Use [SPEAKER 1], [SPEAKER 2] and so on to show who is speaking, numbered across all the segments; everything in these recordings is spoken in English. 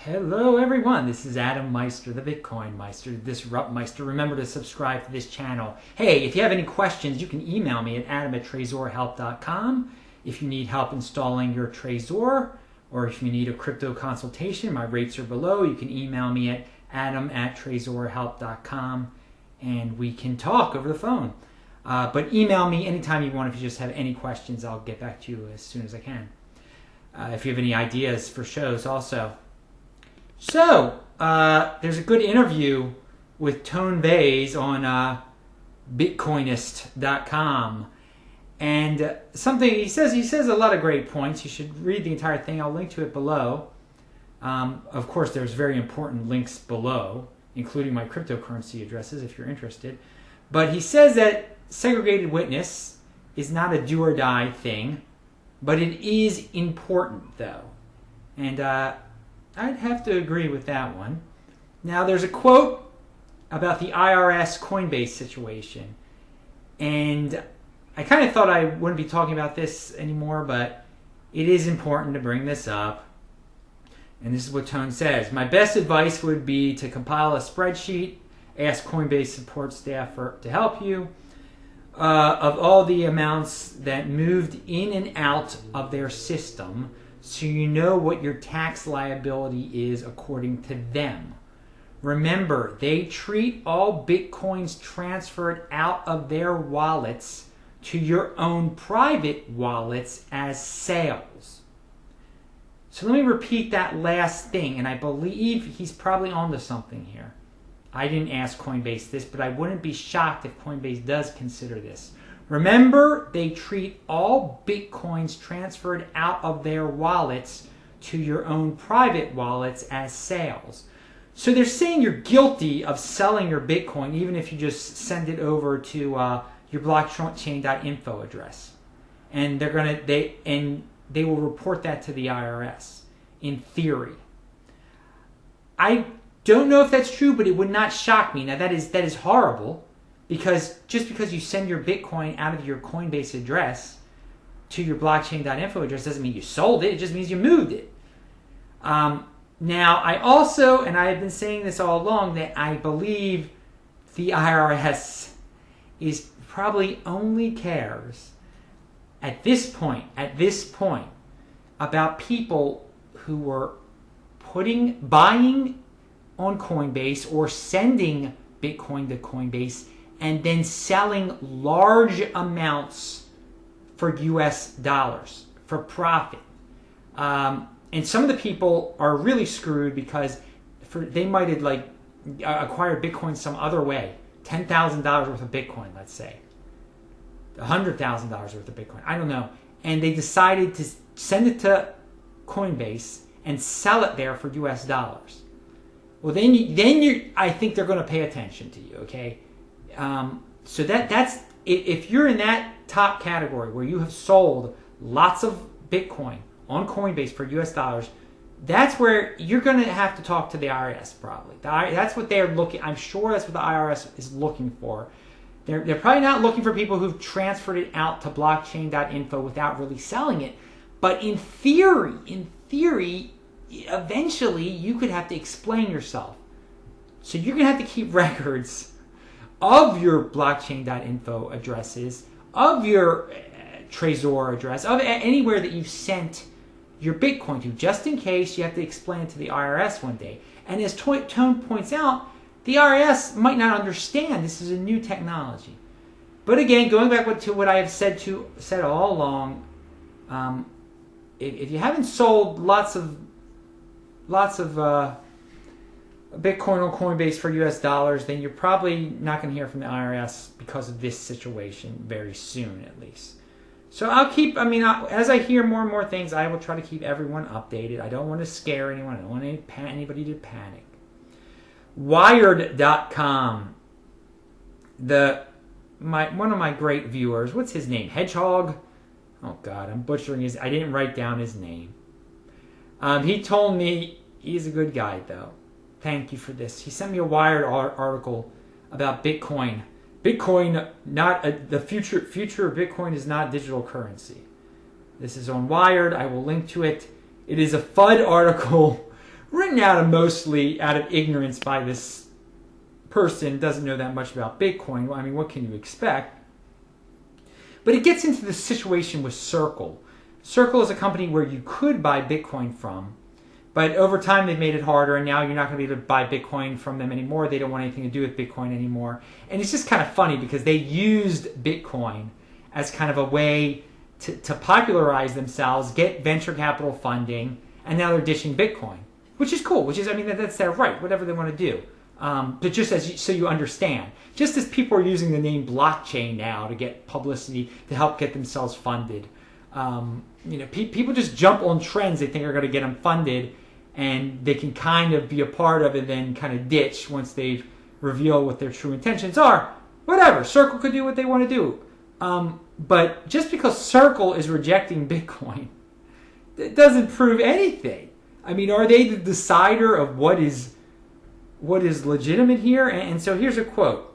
[SPEAKER 1] Hello everyone, this is Adam Meister, the Bitcoin Meister, the Disrupt Meister. Remember to subscribe to this channel. Hey, if you have any questions, you can email me at adam@trezorhelp.com. If you need help installing your Trezor, or if you need a crypto consultation, my rates are below. You can email me at adam@trezorhelp.com and we can talk over the phone. But email me anytime you want. If you just have any questions, I'll get back to you as soon as I can. If you have any ideas for shows also. So, there's a good interview with Tone Vays on Bitcoinist.com. And something he says a lot of great points. You should read the entire thing. I'll link to it below. Of course, there's very important links below, including my cryptocurrency addresses if you're interested. But he says that segregated witness is not a do or die thing, but it is important though. And I'd have to agree with that one. Now, there's a quote about the IRS Coinbase situation. And I kind of thought I wouldn't be talking about this anymore, but it is important to bring this up. And this is what Tone says. My best advice would be to compile a spreadsheet, ask Coinbase support staff to help you, of all the amounts that moved in and out of their system, so you know what your tax liability is according to them. Remember, they treat all Bitcoins transferred out of their wallets to your own private wallets as sales. So let me repeat that last thing, and I believe he's probably onto something here. I didn't ask Coinbase this, but I wouldn't be shocked if Coinbase does consider this. Remember, they treat all Bitcoins transferred out of their wallets to your own private wallets as sales. So they're saying you're guilty of selling your Bitcoin even if you just send it over to your blockchain.info address. And they will report that to the IRS in theory. I don't know if that's true, but it would not shock me. Now that is horrible. Because just because you send your Bitcoin out of your Coinbase address to your blockchain.info address doesn't mean you sold it. It just means you moved it. Now, I also, and I have been saying this all along, that I believe the IRS is probably only cares at this point, about people who were buying on Coinbase or sending Bitcoin to Coinbase and then selling large amounts for US dollars for profit. And some of the people are really screwed because they might have acquired Bitcoin some other way. $10,000 worth of Bitcoin, let's say. $100,000 worth of Bitcoin. I don't know. And they decided to send it to Coinbase and sell it there for US dollars. Well, I think they're going to pay attention to you, okay? So that's if you're in that top category where you have sold lots of Bitcoin on Coinbase for US dollars, that's where you're going to have to talk to the IRS probably. That's what they're looking. I'm sure that's what the IRS is looking for. They're probably not looking for people who've transferred it out to blockchain.info without really selling it. But in theory, eventually you could have to explain yourself. So you're going to have to keep records of your blockchain.info addresses, of your Trezor address, of anywhere that you've sent your Bitcoin to, just in case you have to explain it to the IRS one day. And as Tone points out, the IRS might not understand this is a new technology. But again, going back to what I have said all along, if you haven't sold lots of Bitcoin on Coinbase for US dollars, then you're probably not going to hear from the IRS because of this situation very soon, at least. So as I hear more and more things, I will try to keep everyone updated. I don't want to scare anyone. I don't want anybody to panic. Wired.com. One of my great viewers, what's his name? Hedgehog? Oh God, I'm butchering I didn't write down his name. He told me, he's a good guy though. Thank you for this. He sent me a Wired article about Bitcoin. Bitcoin, the future of Bitcoin is not digital currency. This is on Wired. I will link to it. It is a FUD article written mostly out of ignorance by this person, doesn't know that much about Bitcoin. Well, I mean, what can you expect? But it gets into the situation with Circle. Circle is a company where you could buy Bitcoin from, but over time they've made it harder, and now you're not going to be able to buy Bitcoin from them anymore. They don't want anything to do with Bitcoin anymore. And it's just kind of funny because they used Bitcoin as kind of a way to popularize themselves, get venture capital funding, and now they're dishing Bitcoin, which is cool, I mean, that's their right, whatever they want to do. But just so you understand, just as people are using the name blockchain now to get publicity, to help get themselves funded, people just jump on trends they think are going to get them funded, and they can kind of be a part of it, then kind of ditch once they've revealed what their true intentions are. Whatever, Circle could do what they want to do. But just because Circle is rejecting Bitcoin, it doesn't prove anything. I mean, are they the decider of what is legitimate here? And so here's a quote.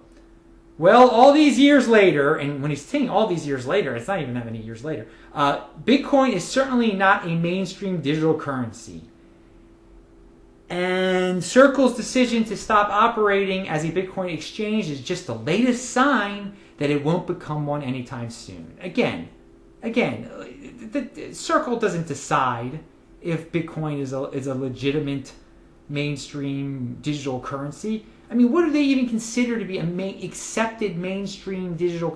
[SPEAKER 1] Well, all these years later, and when he's saying all these years later, it's not even that many years later, Bitcoin is certainly not a mainstream digital currency. And Circle's decision to stop operating as a Bitcoin exchange is just the latest sign that it won't become one anytime soon. Again, the Circle doesn't decide if Bitcoin is a legitimate mainstream digital currency. I mean, what do they even consider to be accepted mainstream digital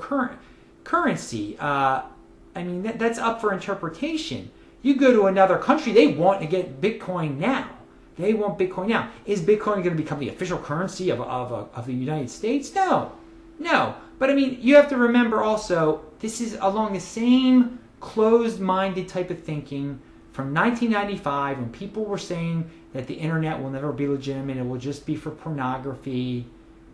[SPEAKER 1] currency? I mean, that's up for interpretation. You go to another country, they want to get Bitcoin now. They want Bitcoin now. Is Bitcoin going to become the official currency of the United States? No. But I mean, you have to remember also, this is along the same closed-minded type of thinking from 1995 when people were saying that the internet will never be legitimate. It will just be for pornography.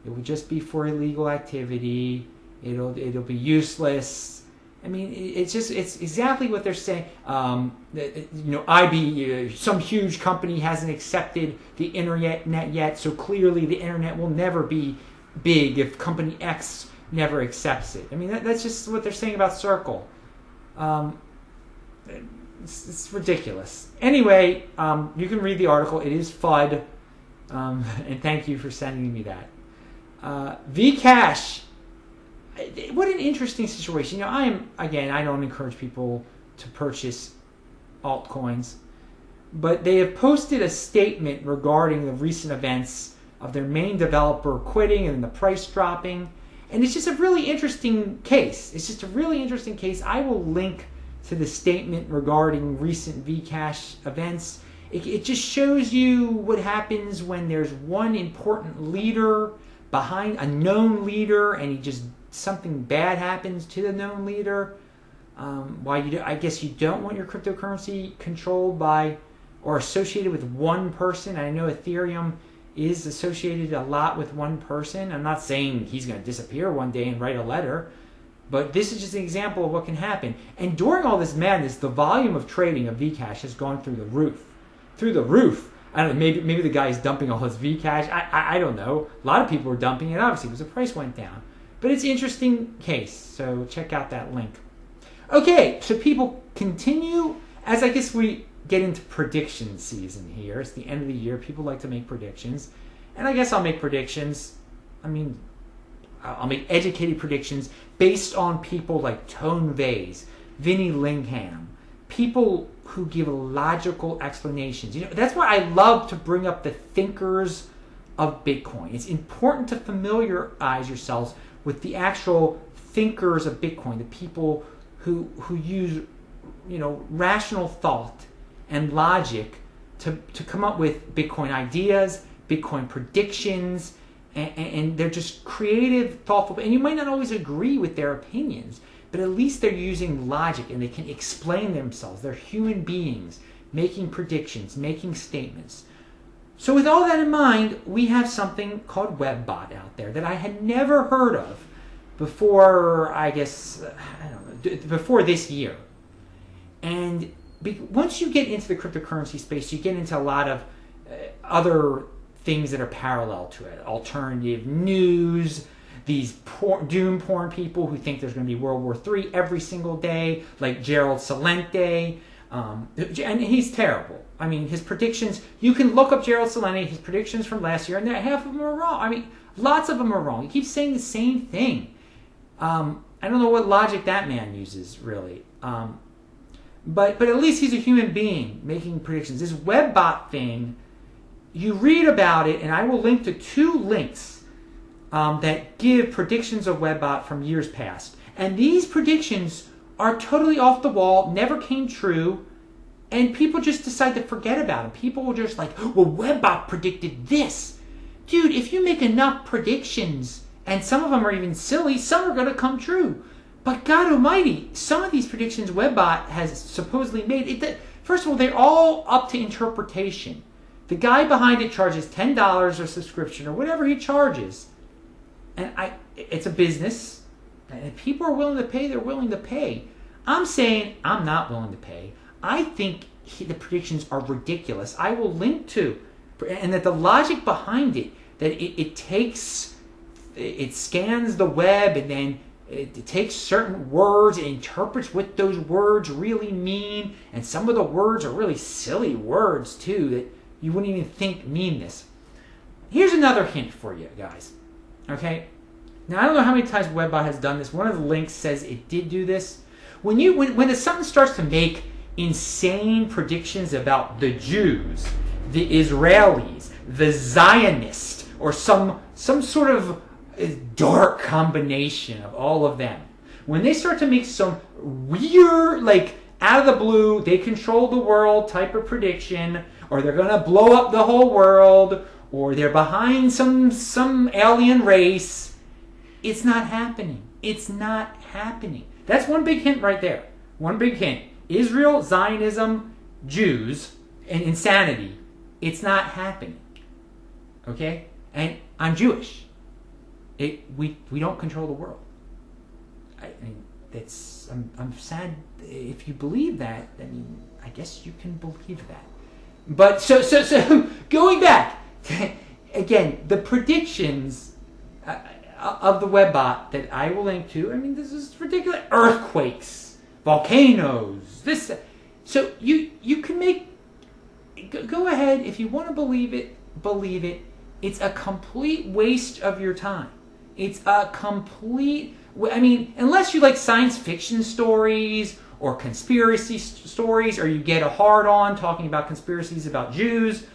[SPEAKER 1] It will just be for illegal activity. It'll be useless. I mean, it's exactly what they're saying. Some huge company hasn't accepted the internet yet, so clearly the internet will never be big if company X never accepts it. I mean, that's just what they're saying about Circle. It's ridiculous. Anyway, you can read the article. It is FUD, and thank you for sending me that. Vcash. What an interesting situation. I don't encourage people to purchase altcoins, but they have posted a statement regarding the recent events of their main developer quitting and the price dropping. And it's just a really interesting case. I will link to the statement regarding recent Vcash events. It just shows you what happens when there's one important leader behind a known leader, and something bad happens to the known leader. I guess you don't want your cryptocurrency controlled by or associated with one person. I know Ethereum is associated a lot with one person. I'm not saying he's going to disappear one day and write a letter, but this is just an example of what can happen. And during all this madness, the volume of trading of Vcash has gone through the roof. I don't know, maybe the guy's dumping all his Vcash. I don't know. A lot of people were dumping it, obviously, because the price went down. But it's an interesting case, so check out that link. Okay, so people continue, as I guess we get into prediction season here. It's the end of the year. People like to make predictions. And I guess I'll make predictions. I'll make educated predictions based on people like Tone Vays, Vinny Lingham, people who give logical explanations. That's why I love to bring up the thinkers of Bitcoin. It's important to familiarize yourselves with the actual thinkers of Bitcoin, the people who use rational thought and logic to come up with Bitcoin ideas, Bitcoin predictions, and they're just creative, thoughtful, and you might not always agree with their opinions, but at least they're using logic and they can explain themselves. They're human beings making predictions, making statements. So with all that in mind, we have something called webbot out there that I had never heard of before, before this year. And once you get into the cryptocurrency space, you get into a lot of other things that are parallel to it. Alternative news, these doom porn people who think there's going to be World War III every single day, like Gerald Celente. And he's terrible. I mean, his predictions, you can look up Gerald Celente, his predictions from last year, and half of them are wrong. I mean, lots of them are wrong. He keeps saying the same thing. I don't know what logic that man uses, really. But at least he's a human being making predictions. This webbot thing, you read about it, and I will link to 2 links that give predictions of webbot from years past. And these predictions are totally off the wall, never came true, and people just decide to forget about them. People were just like, well, webbot predicted this. Dude, if you make enough predictions, and some of them are even silly, some are going to come true. But God almighty, some of these predictions webbot has supposedly made, first of all, they're all up to interpretation. The guy behind it charges $10 a subscription or whatever he charges. And it's a business. And if people are willing to pay, they're willing to pay. I'm saying I'm not willing to pay. I think the predictions are ridiculous. I will link to, and that the logic behind it, that it scans the web and then it takes certain words and interprets what those words really mean. And some of the words are really silly words too that you wouldn't even think mean this. Here's another hint for you guys. Okay? Now I don't know how many times webbot has done this. One of the links says it did do this. When something starts to make insane predictions about the Jews, the Israelis, the Zionists, or some sort of dark combination of all of them, when they start to make some weird, like out of the blue, they control the world type of prediction, or they're going to blow up the whole world, or they're behind some alien race, it's not happening. It's not happening. That's one big hint right there. One big hint. Israel, Zionism, Jews, and insanity. It's not happening. Okay? And I'm Jewish. We don't control the world. I mean, I'm sad if you believe that. I mean, I guess you can believe that. But so going back again, the predictions of the webbot that I will link to. I mean, this is ridiculous. Earthquakes, volcanoes. This. So you can make. Go ahead if you want to believe it. Believe it. It's a complete waste of your time. It's a complete. I mean, unless you like science fiction stories or conspiracy stories, or you get a hard-on talking about conspiracies about Jews.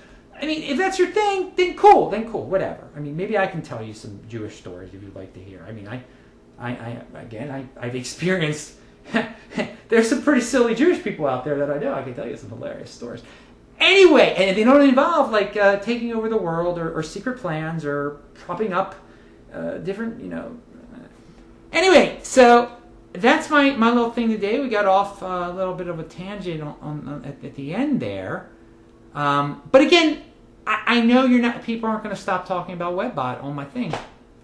[SPEAKER 1] I mean, if that's your thing, then cool, whatever. I mean, maybe I can tell you some Jewish stories if you'd like to hear. I mean, I've experienced. There's some pretty silly Jewish people out there that I know. I can tell you some hilarious stories. Anyway, and they don't involve like taking over the world or secret plans or propping up different, Anyway, so that's my little thing today. We got off a little bit of a tangent at the end there. But again, I know people aren't going to stop talking about webbot on my thing.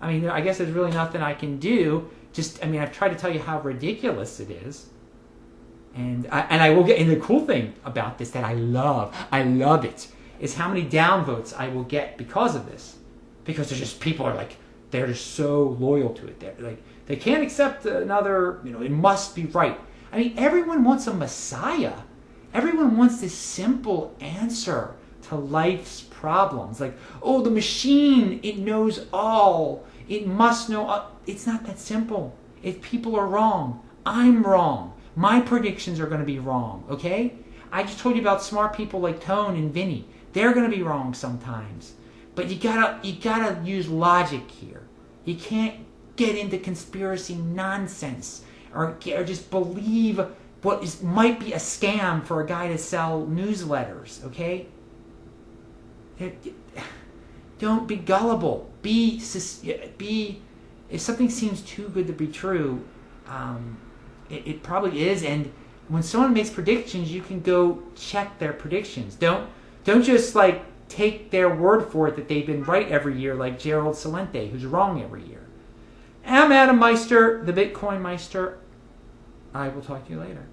[SPEAKER 1] I mean, I guess there's really nothing I can do. I've tried to tell you how ridiculous it is. And I will get, and the cool thing about this that I love it, is how many downvotes I will get because of this. Because there's just, people are like, they're just so loyal to it. They're like, they can't accept another, it must be right. I mean, everyone wants a messiah. Everyone wants this simple answer to life's problems. Like, oh, the machine, it knows all. It must know all. It's not that simple. If people are wrong, I'm wrong. My predictions are going to be wrong, okay? I just told you about smart people like Tone and Vinny. They're going to be wrong sometimes. But you gotta use logic here. You can't get into conspiracy nonsense or just believe might be a scam for a guy to sell newsletters, okay? Don't be gullible. Be if something seems too good to be true, it probably is. And when someone makes predictions, you can go check their predictions. Don't just like take their word for it that they've been right every year, like Gerald Celente, who's wrong every year. I'm Adam Meister, the Bitcoin Meister. I will talk to you later.